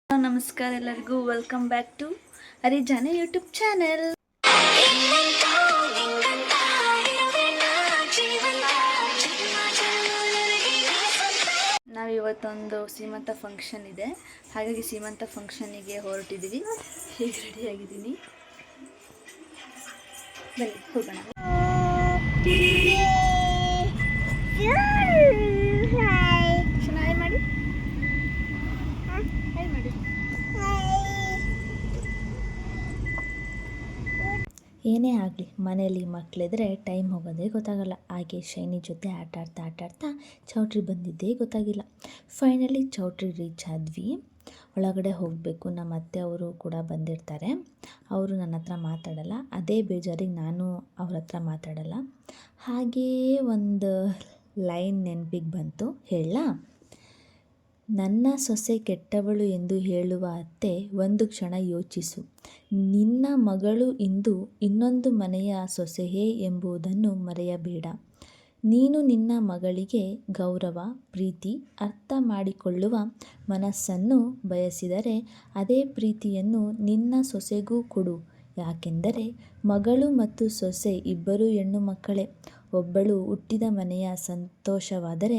ನಮಸ್ಕಾರ ಎಲ್ಲರಿಗೂ, welcome back to Harijane YouTube channel. ನಾವಿವತ್ತೊಂದು ಸೀಮಂತ ಫಂಕ್ಷನ್ ಇದೆ, ಹಾಗಾಗಿ ಸೀಮಂತ ಫಂಕ್ಷನಿಗೆ ಹೊರಟಿದ್ದೀವಿ. ಹೀಗೆ ರೆಡಿಯಾಗಿದ್ದೀನಿ, ಬನ್ನಿ ಹೋಗೋಣ. ಮಾಡಿ ಏನೇ ಆಗಲಿ, ಮನೆಯಲ್ಲಿ ಮಕ್ಕಳಿದ್ರೆ ಟೈಮ್ ಹೋಗೋದೇ ಗೊತ್ತಾಗಲ್ಲ. ಹಾಗೆ ಶೈನಿ ಜೊತೆ ಆಟಾಡ್ತಾ ಚೌಟ್ರಿ ಬಂದಿದ್ದೇ ಗೊತ್ತಾಗಿಲ್ಲ. ಫೈನಲಿ ಚೌಟ್ರಿ ರೀಚ್ ಆದ್ವಿ. ಒಳಗಡೆ ಹೋಗಬೇಕು. ನಮ್ಮ ಅತ್ತೆ ಅವರು ಕೂಡ ಬಂದಿರ್ತಾರೆ. ಅವರು ನನ್ನ ಹತ್ರ ಮಾತಾಡಲ್ಲ. ಅದೇ ಬೇಜಾರಿಗೆ ನಾನು ಅವ್ರ ಹತ್ರ ಮಾತಾಡಲ್ಲ. ಹಾಗೆಯೇ ಒಂದು ಲೈನ್ ನೆನಪಿಗೆ ಬಂತು, ಹೇಳ. ನನ್ನ ಸೊಸೆ ಕೆಟ್ಟವಳು ಎಂದು ಹೇಳುವ ಅತ್ತೆ ಒಂದು ಕ್ಷಣ ಯೋಚಿಸು. ನಿನ್ನ ಮಗಳು ಇಂದು ಇನ್ನೊಂದು ಮನೆಯ ಸೊಸೆಯೇ ಎಂಬುದನ್ನು ಮರೆಯಬೇಡ. ನೀನು ನಿನ್ನ ಮಗಳಿಗೆ ಗೌರವ, ಪ್ರೀತಿ, ಅರ್ಥ ಮಾಡಿಕೊಳ್ಳುವ ಮನಸ್ಸನ್ನು ಬಯಸಿದರೆ ಅದೇ ಪ್ರೀತಿಯನ್ನು ನಿನ್ನ ಸೊಸೆಗೂ ಕೊಡು. ಯಾಕೆಂದರೆ ಮಗಳು ಮತ್ತು ಸೊಸೆ ಇಬ್ಬರೂ ಹೆಣ್ಣು ಮಕ್ಕಳೇ. ಒಬ್ಬಳು ಹುಟ್ಟಿದ ಮನೆಯ ಸಂತೋಷವಾದರೆ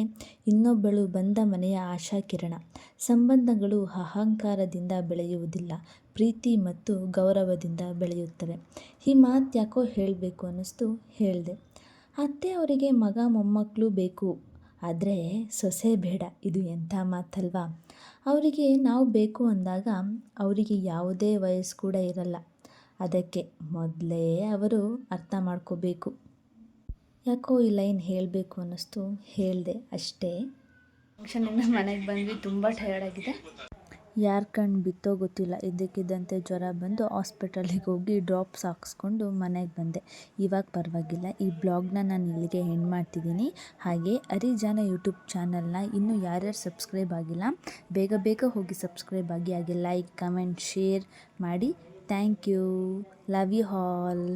ಇನ್ನೊಬ್ಬಳು ಬಂದ ಮನೆಯ ಆಶಾಕಿರಣ. ಸಂಬಂಧಗಳು ಅಹಂಕಾರದಿಂದ ಬೆಳೆಯುವುದಿಲ್ಲ, ಪ್ರೀತಿ ಮತ್ತು ಗೌರವದಿಂದ ಬೆಳೆಯುತ್ತವೆ. ಈ ಮಾತು ಯಾಕೋ ಹೇಳಬೇಕು ಅನ್ನಿಸ್ತು, ಹೇಳಿದೆ. ಅತ್ತೆ ಅವರಿಗೆ ಮಗ ಮೊಮ್ಮಕ್ಕಳು ಬೇಕು, ಆದರೆ ಸೊಸೆ ಬೇಡ. ಇದು ಎಂಥ ಮಾತಲ್ವಾ? ಅವರಿಗೆ ನಾವು ಬೇಕು ಅಂದಾಗ ಅವರಿಗೆ ಯಾವುದೇ ವಯಸ್ಸು ಕೂಡ ಇರಲ್ಲ. ಅದಕ್ಕೆ ಮೊದಲೇ ಅವರು ಅರ್ಥ ಮಾಡ್ಕೋಬೇಕು. ಯಾಕೋ ಈ ಲೈನ್ ಹೇಳಬೇಕು ಅನ್ನಿಸ್ತು, ಹೇಳಿದೆ ಅಷ್ಟೇ. ಫಂಕ್ಷನಿಂದ ಮನೆಗೆ ಬಂದ್ವಿ, ತುಂಬ ಟಯರ್ಡಾಗಿದೆ. ಯಾರ ಕಣ್ಣು ಬಿತ್ತೋ ಗೊತ್ತಿಲ್ಲ, ಇದ್ದಕ್ಕಿದ್ದಂತೆ ಜ್ವರ ಬಂದು ಹಾಸ್ಪಿಟಲಿಗೆ ಹೋಗಿ ಡ್ರಾಪ್ಸ್ ಹಾಕ್ಸ್ಕೊಂಡು ಮನೆಗೆ ಬಂದೆ. ಇವಾಗ ಪರವಾಗಿಲ್ಲ. ಈ ಬ್ಲಾಗ್ನ ನಾನು ಇಲ್ಲಿಗೆ ಎಂಡ್ ಮಾಡ್ತಿದ್ದೀನಿ. ಹಾಗೆ ಹರಿಜಾನೆ ಯೂಟ್ಯೂಬ್ ಚಾನಲ್ನ ಇನ್ನೂ ಯಾರ್ಯಾರು ಸಬ್ಸ್ಕ್ರೈಬ್ ಆಗಿಲ್ಲ, ಬೇಗ ಹೋಗಿ ಸಬ್ಸ್ಕ್ರೈಬ್ ಆಗಿ. ಹಾಗೆ ಲೈಕ್, ಕಮೆಂಟ್, ಶೇರ್ ಮಾಡಿ. Thank you. Love you all.